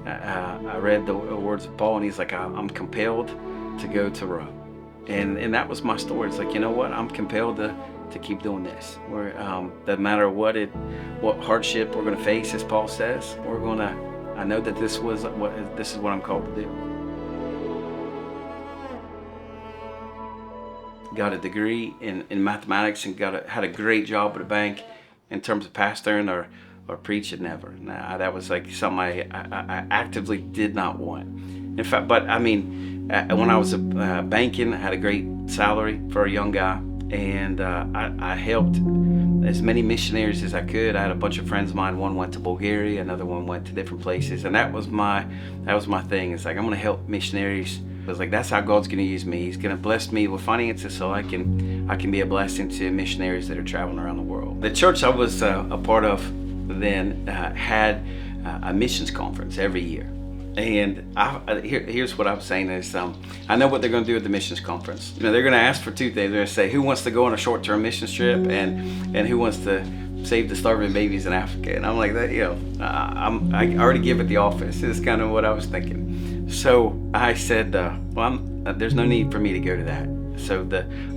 I read the words of Paul, and he's like, I'm compelled to go to Rome. And that was my story. It's like, you know what? I'm compelled to keep doing this. Doesn't matter what hardship we're going to face, as Paul says, I know that this is what I'm called to do. Got a degree in mathematics and had a great job at a bank. In terms of pastoring or preaching, never. Nah, that was like something I actively did not want. In fact, but I mean, when I was banking, I had a great salary for a young guy, and I helped as many missionaries as I could. I had a bunch of friends of mine. One went to Bulgaria, another one went to different places, and that was my thing. It's like, I'm going to help missionaries. It was like, that's how God's going to use me. He's going to bless me with finances so I can be a blessing to missionaries that are traveling around the world. The church I was a part of then had a missions conference every year. And here's what I'm saying is, I know what they're going to do at the missions conference. You know, they're going to ask for two things. They're going to say, who wants to go on a short-term missions trip, and who wants to save the starving babies in Africa? And I'm like, that, you know, I already give at the office. Is kind of what I was thinking. So I said, there's no need for me to go to that. So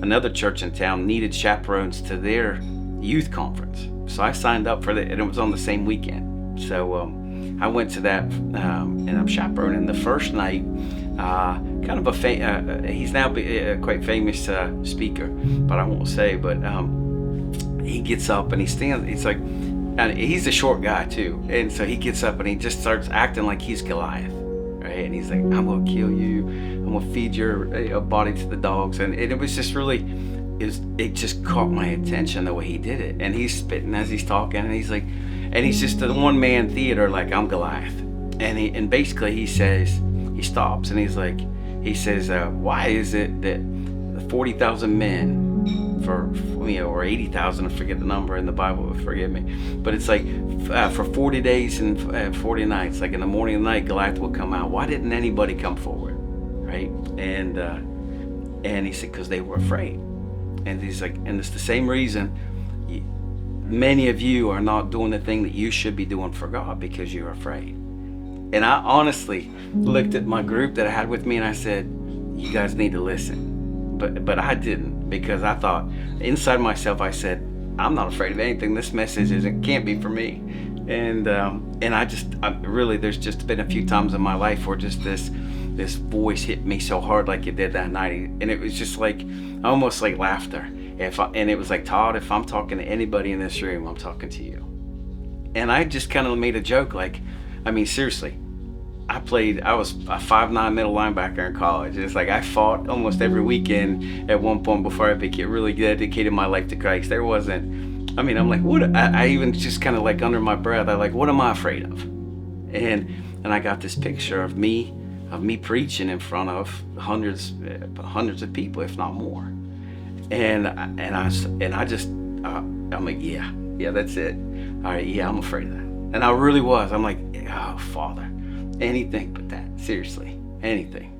another church in town needed chaperones to their youth conference. So I signed up for that, and it was on the same weekend. So I went to that, and I'm chaperoning the first night. Kind of he's now a quite famous speaker, but I won't say. But he gets up and he stands. He's like, and he's a short guy too, and so he gets up and he just starts acting like he's Goliath, right? And he's like, I'm gonna kill you. I'm gonna feed your body to the dogs, and it was just really. It just caught my attention the way he did it, and he's spitting as he's talking, and he's like, and he's just a one-man theater, like, I'm Goliath, and basically he stops and he says, why is it that 40,000 men or 80,000, I forget the number in the Bible, forgive me, but it's like for 40 days and 40 nights, like in the morning and night, Goliath will come out. Why didn't anybody come forward, right? And he said, because they were afraid. And he's like, and it's the same reason many of you are not doing the thing that you should be doing for God, because you're afraid. And I honestly looked at my group that I had with me and I said, you guys need to listen. But I didn't, because I thought inside myself, I said, I'm not afraid of anything. This message can't be for me. And really, there's just been a few times in my life where just this voice hit me so hard like it did that night, and it was just like almost like laughter. And it was like, Todd, if I'm talking to anybody in this room, I'm talking to you. And I just kind of made a joke, like, I mean, seriously, I was a 5'9" middle linebacker in college. It's like I fought almost every weekend at one point before I really dedicated my life to Christ. There wasn't, I mean, I'm like, what? I even just kind of like under my breath, I like, what am I afraid of? And I got this picture of me preaching in front of hundreds of people, if not more. And I'm like, yeah, that's it. All right, yeah, I'm afraid of that. And I really was. I'm like, oh, Father, anything but that. Seriously, anything.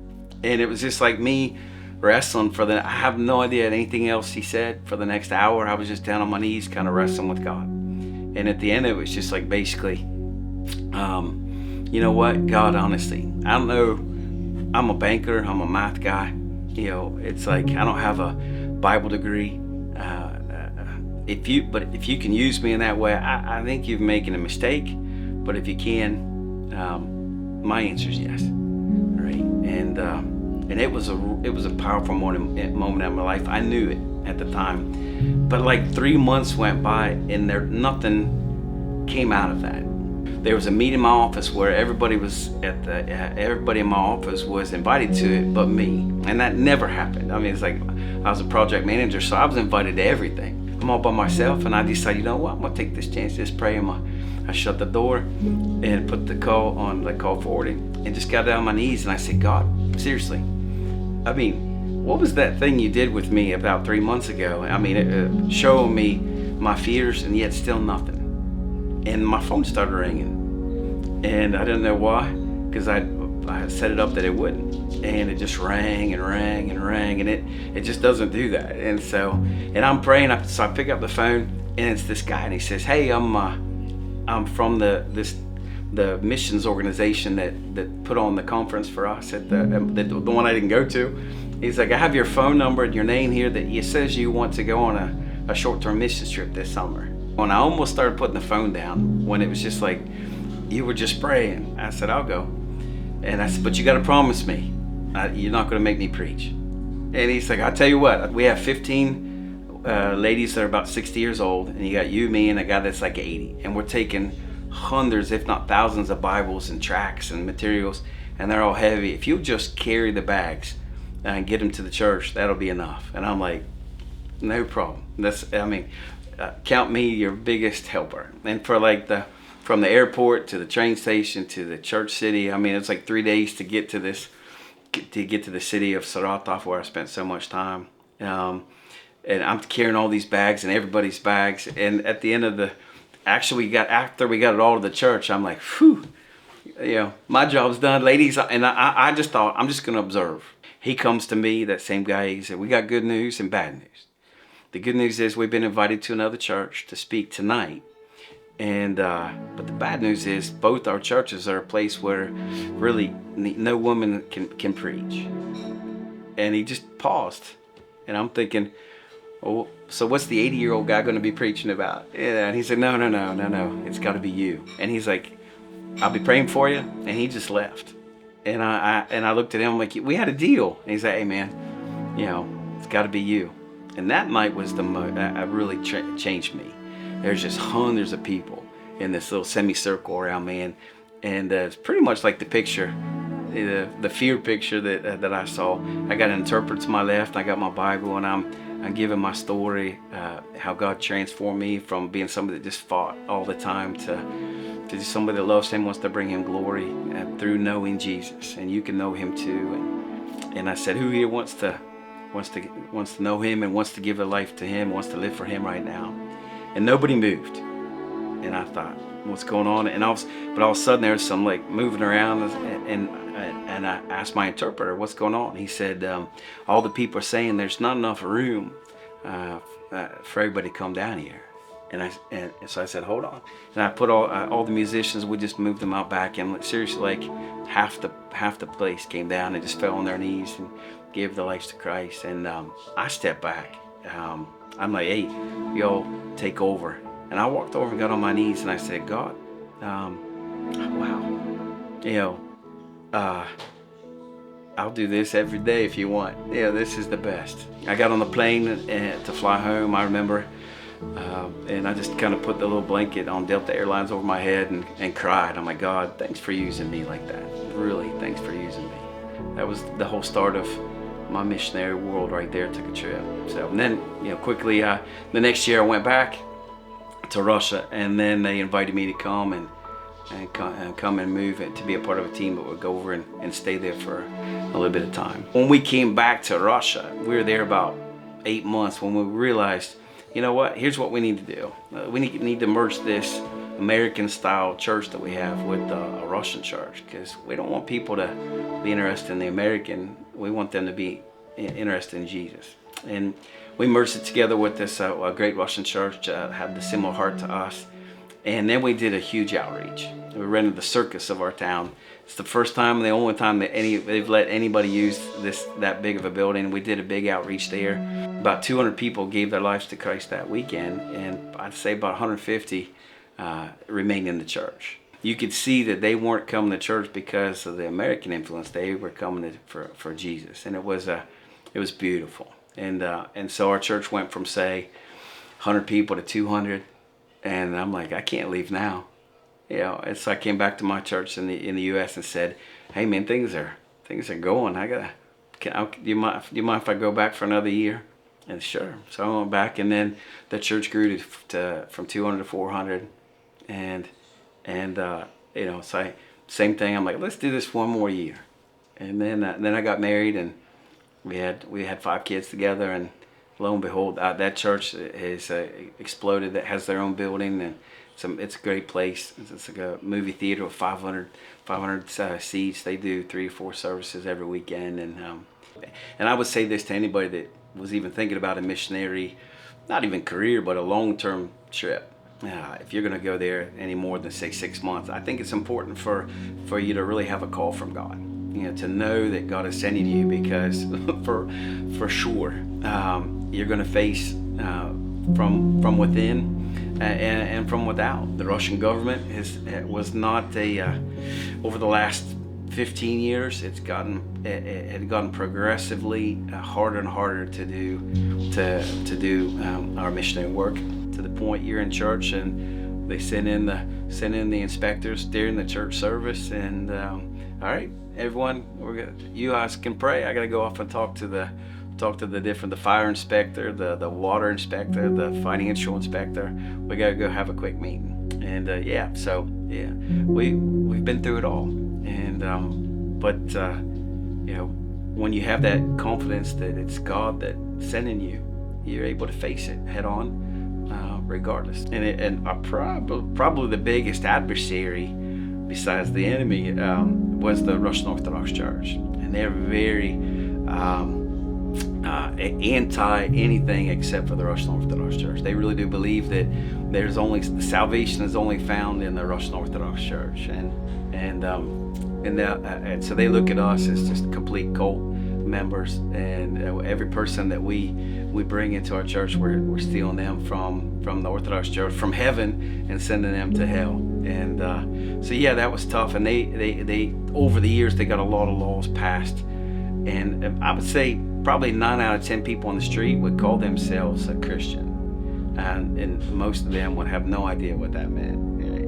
And it was just like me wrestling I have no idea anything else he said for the next hour. I was just down on my knees, kind of wrestling with God. And at the end, it was just like, basically, you know what, God, honestly, I don't know, I'm a banker, I'm a math guy, you know, it's like, I don't have a Bible degree, if you can use me in that way, I think you're making a mistake, but if you can, my answer is yes, right? And it was a powerful moment in my life. I knew it at the time, but like 3 months went by and nothing came out of that. There was a meeting in my office where everybody in my office was invited to it but me, and that never happened. I mean, it's like I was a project manager, so I was invited to everything. I'm all by myself, and I decided, you know what, I'm gonna take this chance, just pray. I shut the door and put the call on, like call forwarding, and just got down on my knees and I said, God, seriously, I mean, what was that thing you did with me about 3 months ago? I mean, showing me my fears and yet still nothing. And my phone started ringing, and I didn't know why, because I had set it up that it wouldn't, and it just rang and rang and rang, and it just doesn't do that. And so, and I'm praying, so I pick up the phone, and it's this guy, and he says, hey, I'm from this the missions organization that put on the conference for us at the one I didn't go to. He's like, I have your phone number and your name here that it says you want to go on a short-term missions trip this summer. When I almost started putting the phone down, when it was just like, you were just praying, I said, I'll go. And I said, but you got to promise me, you're not going to make me preach. And he's like, I'll tell you what, we have 15 ladies that are about 60 years old, and you got you, me, and a guy that's like 80. And we're taking hundreds, if not thousands of Bibles and tracts and materials, and they're all heavy. If you'll just carry the bags and get them to the church, that'll be enough. And I'm like, no problem. Count me your biggest helper. And for like from the airport to the train station to the church city, it's like 3 days to get to the city of Saratov, where I spent so much time. And I'm carrying all these bags and everybody's bags. And at the end of after we got it all to the church, I'm like, whew, my job's done, ladies. And I just thought, I'm just going to observe. He comes to me, that same guy, he said, we got good news and bad news. The good news is we've been invited to another church to speak tonight. And but the bad news is both our churches are a place where really no woman can preach. And he just paused. And I'm thinking, oh, so what's the 80-year-old guy going to be preaching about? Yeah, and he said, no, it's got to be you. And he's like, I'll be praying for you. And he just left. And I looked at him like, we had a deal. And he's like, hey man, it's got to be you. And that night was that really changed me. There's just hundreds of people in this little semicircle around me, and it's pretty much like the picture, the fear picture that I saw. I got an interpreter to my left, I got my Bible, and I'm giving my story, how God transformed me from being somebody that just fought all the time to just somebody that loves Him, wants to bring Him glory through knowing Jesus, and you can know Him too. And I said, who here wants to know Him and wants to give their life to Him, wants to live for Him right now? And nobody moved. And I thought, what's going on? But all of a sudden there was some like moving around, and I asked my interpreter, what's going on? He said, all the people are saying there's not enough room for everybody to come down here. And so I said, hold on. And I put all the musicians, we just moved them out back, and seriously, like half the place came down and just fell on their knees and gave their lives to Christ. And I stepped back. I'm like, hey, y'all take over. And I walked over and got on my knees and I said, God, wow, I'll do this every day if you want. This is the best. I got on the plane to fly home, I remember, and I just kind of put the little blanket on Delta Airlines over my head and cried. I'm like, God, thanks for using me like that. Really, thanks for using me. That was the whole start of my missionary world right there. Took a trip. So, and then, quickly, the next year I went back to Russia, and then they invited me to come and move and to be a part of a team that would go over and stay there for a little bit of time. When we came back to Russia, we were there about 8 months when we realized, you know what, here's what we need to do. We need to merge this American style church that we have with a Russian church, because we don't want people to be interested in the American. We want them to be interested in Jesus. And we merged it together with this a great Russian church, had the similar heart to us. And then we did a huge outreach. We rented the circus of our town. It's the first time and the only time that they've let anybody use that big of a building. We did a big outreach there. About 200 people gave their lives to Christ that weekend, and I'd say about 150 remained in the church. You could see that they weren't coming to church because of the American influence. They were coming for Jesus, and it was beautiful. And so our church went from, say, 100 people to 200, and I'm like, I can't leave now. And so I came back to my church in the U.S. and said, hey man, things are going. Do you mind if I go back for another year? And sure. So I went back, and then the church grew from 200 to 400, and so same thing. I'm like, let's do this one more year, and then I got married, and we had 5 kids together, and lo and behold, that church has exploded. That has their own building, and it's a great place. It's like a movie theater with 500 seats. They do 3 or 4 services every weekend, and I would say this to anybody that was even thinking about a missionary, not even career, but a long-term trip. if you're going to go there any more than say 6 months, I think it's important for you to really have a call from God. To know that God is sending you, because for sure you're going to face from within and from without. The Russian government was not over the last 15 years. It had gotten progressively harder and harder to do our missionary work, to the point you're in church and they send in the inspectors during the church service, and all right, everyone, you guys can pray. I got to go off and talk to the fire inspector, the water inspector, the financial inspector. We got to go have a quick meeting. And we've been through it all. And but when you have that confidence that it's God that's sending you, you're able to face it head on, regardless. And probably the biggest adversary besides the enemy was the Russian Orthodox Church, and they're very anti anything except for the Russian Orthodox Church. They really do believe that the salvation is only found in the Russian Orthodox Church, and so they look at us as just complete cult members, and every person that we bring into our church, we're stealing them from the Orthodox Church, from heaven, and sending them to hell. And so that was tough. And they over the years they got a lot of laws passed, and I would say probably 9 out of 10 people on the street would call themselves a Christian, and most of them would have no idea what that meant.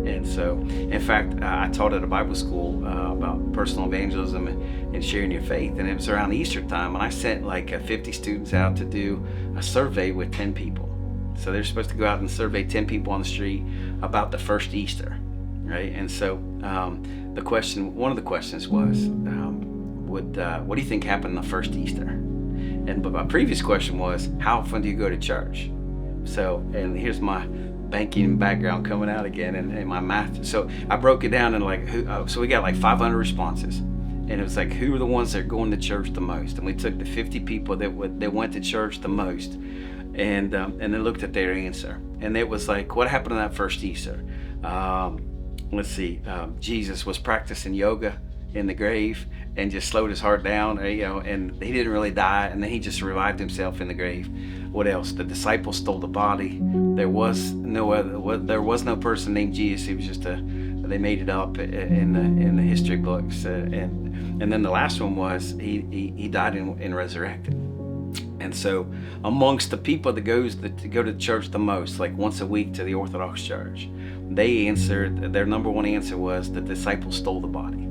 And so, in fact, I taught at a Bible school about personal evangelism and sharing your faith, and it was around Easter time, and I sent like 50 students out to do a survey with 10 people. So they're supposed to go out and survey 10 people on the street about the first Easter, right? And so one of the questions was, what do you think happened the first Easter? But my previous question was, how often do you go to church? So, and here's my banking background coming out again, and my math. So I broke it down and so we got like 500 responses, and it was like, who are the ones that are going to church the most? And we took the 50 people that went to church the most, and then looked at their answer, and it was like, what happened on that first Easter? Let's see, Jesus was practicing yoga in the grave and just slowed his heart down, and he didn't really die, and then he just revived himself in the grave. What else? The disciples stole the body. There was no person named Jesus. He was just they made it up in the history books, and then the last one was he died and resurrected. And so amongst the people that go to church the most, like once a week to the Orthodox Church, they answered, their number one answer was the disciples stole the body.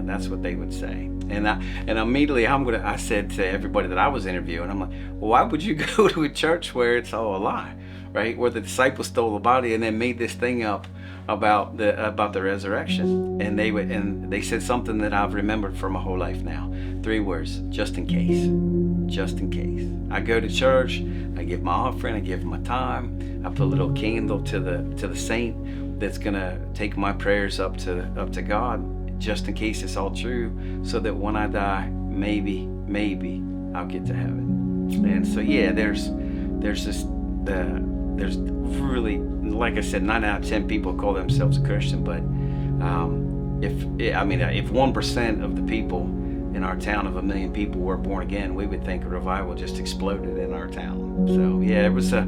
That's what they would say. And immediately I said to everybody that I was interviewing, I'm like, well, why would you go to a church where it's all a lie, right? Where the disciples stole the body and then made this thing up about the resurrection. And they said something that I've remembered for my whole life now. 3 words: just in case. Just in case. I go to church, I give my offering, I give my time, I put a little candle to the saint that's gonna take my prayers up to God, just in case it's all true, so that when I die, maybe I'll get to heaven. And so there's really, like I said, 9 out of 10 people call themselves a Christian, but if 1% of the people in our town of 1 million people were born again, we would think a revival just exploded in our town. So it was the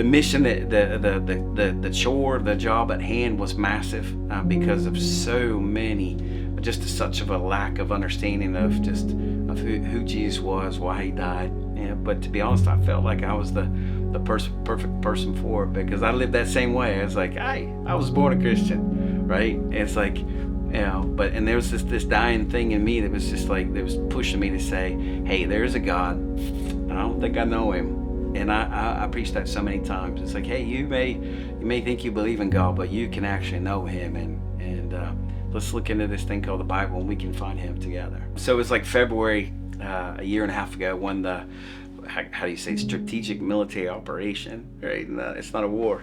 mission, the chore, the job at hand was massive because of so many, just such of a lack of understanding of who Jesus was, why he died. But to be honest, I felt like I was the perfect person for it, because I lived that same way. I was like, I was born a Christian, right? And it's like, and there was this dying thing in me that was just like, that was pushing me to say, hey, there's a God, and I don't think I know him. And I preached that so many times. It's like, hey, you may think you believe in God, but you can actually know him, and let's look into this thing called the Bible, and we can find him together. So it was like February, a year and a half ago, when the, how do you say, strategic military operation, right? It's not a war.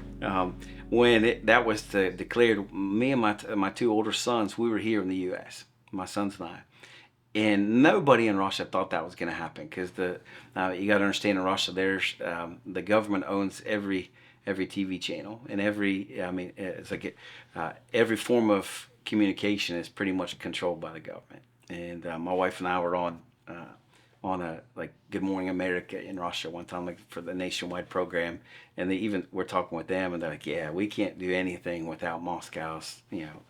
When that was declared, me and my 2 older sons, we were here in the U.S., my sons and I. And nobody in Russia thought that was going to happen, because you got to understand, in Russia, there's the government owns every every TV channel, and it's like every form of communication is pretty much controlled by the government. And my wife and I were on a like Good Morning America in Russia one time, like for the nationwide program, and we're talking with them, and they're like, yeah, we can't do anything without Moscow's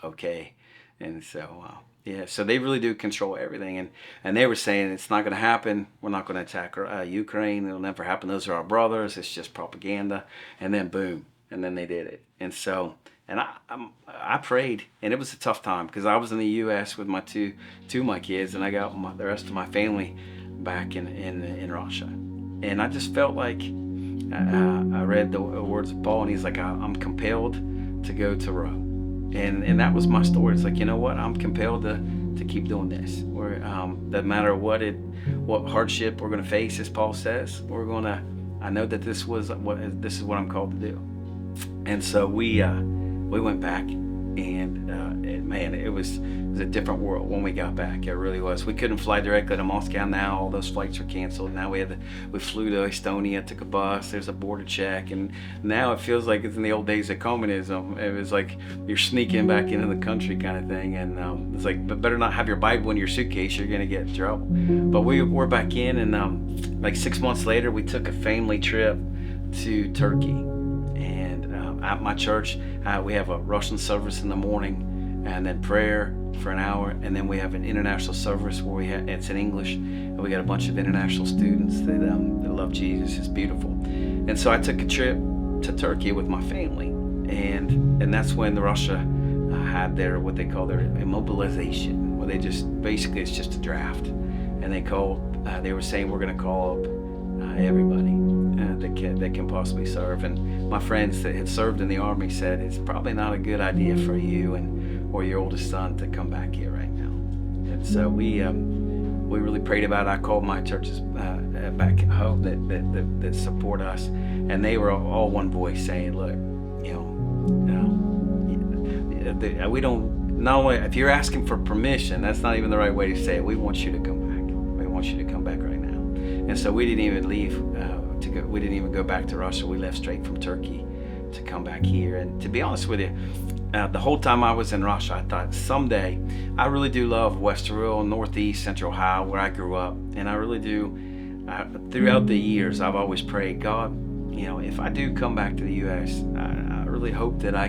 okay. And so yeah, so they really do control everything, and they were saying it's not going to happen, we're not going to attack Ukraine, it'll never happen, those are our brothers, it's just propaganda. And then boom, and then they did it. And so, and I prayed, and it was a tough time because I was in the U.S. with my two of my kids, and I got the rest of my family back in Russia. And I just felt like I read the words of Paul, and he's like, I'm compelled to go to Rome. And that was my story. It's like, you know what? I'm compelled to keep doing this. No matter what hardship we're going to face, as Paul says, I know that this is what I'm called to do. And so we went back, and man, it was a different world when we got back. It really was. We couldn't fly directly to Moscow now. All those flights are canceled. Now we flew to Estonia, took a bus. There's a border check, and now it feels like it's in the old days of communism. It was like you're sneaking back into the country kind of thing, and it's like, but better not have your Bible in your suitcase. You're gonna get in trouble. But we're back in, and like 6 months later, we took a family trip to Turkey. At my church, we have a Russian service in the morning, and then prayer for an hour, and then we have an international service where it's in English, and we got a bunch of international students that love Jesus. It's beautiful. And so I took a trip to Turkey with my family, and that's when Russia had what they call their immobilization, where they just basically, it's just a draft, and they were saying, we're going to call up everybody that can possibly serve. And my friends that had served in the army said it's probably not a good idea for you or your oldest son to come back here right now. And so we really prayed about it. I called my churches back at home that support us, and they were all one voice saying, look, we don't, not only if you're asking for permission, that's not even the right way to say it. We want you to come back. We want you to come back right now. And so we didn't even leave we didn't even go back to Russia. We left straight from Turkey to come back here. And to be honest with you, the whole time I was in Russia, I thought someday, I really do love Westerville, Northeast, Central Ohio, where I grew up. And I really do, throughout the years, I've always prayed, God, if I do come back to the U.S., I really hope that I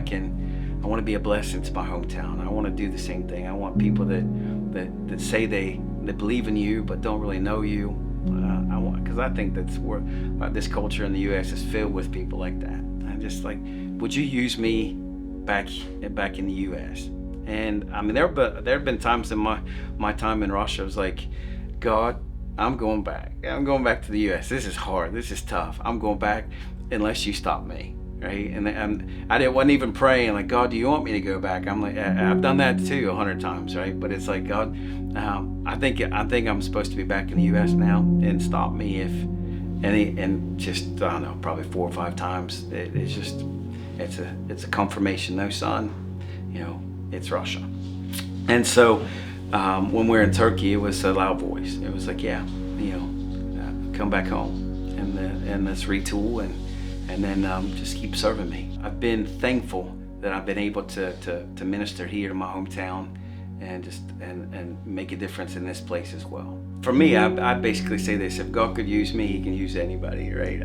want to be a blessing to my hometown. I want to do the same thing. I want people that say they believe in you but don't really know you. Because I think that's where this culture in the U.S. is filled with people like that. I'm just like, would you use me back in the U.S.? And I mean, there have been times in my time in Russia, I was like, God, I'm going back. I'm going back to the U.S. This is hard. This is tough. I'm going back unless you stop me. Right? And I wasn't even praying like, God, do you want me to go back? I'm like, I've done that too 100 times, right? But it's like, God, I think I'm supposed to be back in the U.S. now, and stop me and just, I don't know, probably 4 or 5 times. It's a confirmation. No, son, it's Russia. And so when we're in Turkey, it was a loud voice. It was like, yeah, come back home and let's retool and then just keep serving me. I've been thankful that I've been able to minister here in my hometown and make a difference in this place as well. For me, I basically say this: if God could use me, He can use anybody, right?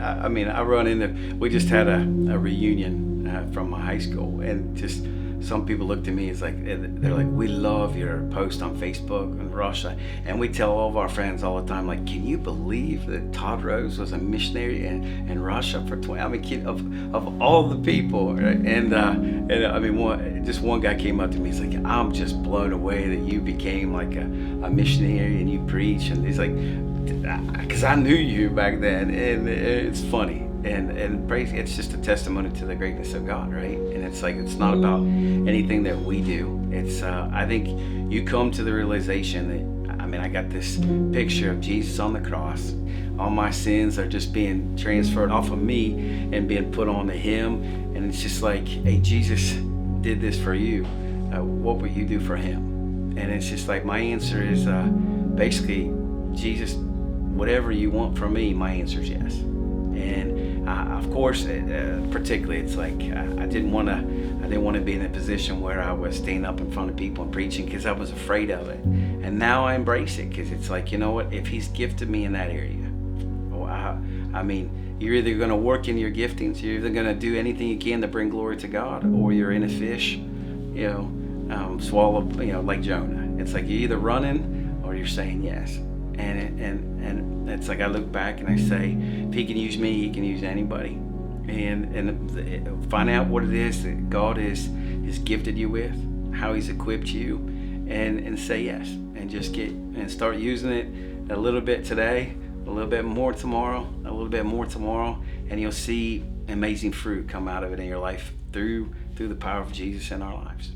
We just had a reunion from my high school, and just some people looked at me, it's like, they're like, we love your post on Facebook in Russia. And we tell all of our friends all the time, like, can you believe that Todd Roese was a missionary in Russia for 20, of all the people, right? And one guy came up to me, he's like, I'm just blown away that you became like a missionary and you preach. And he's like, because I knew you back then. And it's funny. And praise, it's just a testimony to the greatness of God, right? And it's like, it's not about anything that we do. It's I think you come to the realization that, I got this picture of Jesus on the cross. All my sins are just being transferred off of me and being put onto Him. And it's just like, hey, Jesus did this for you. What will you do for Him? And it's just like, my answer is basically, Jesus, whatever you want from me, my answer is yes. And of course, particularly, it's like I didn't want to be in a position where I was standing up in front of people and preaching, because I was afraid of it. And now I embrace it, because it's like, you know what? If He's gifted me in that area, I mean, you're either going to work in your giftings, you're either going to do anything you can to bring glory to God, or you're in a fish, swallowed, like Jonah. It's like you're either running or you're saying yes. And it's like I look back and I say, if He can use me, He can use anybody. And find out what it is that God is gifted you with, how He's equipped you, and say yes, and just start using it a little bit today, a little bit more tomorrow, a little bit more tomorrow, and you'll see amazing fruit come out of it in your life through the power of Jesus in our lives.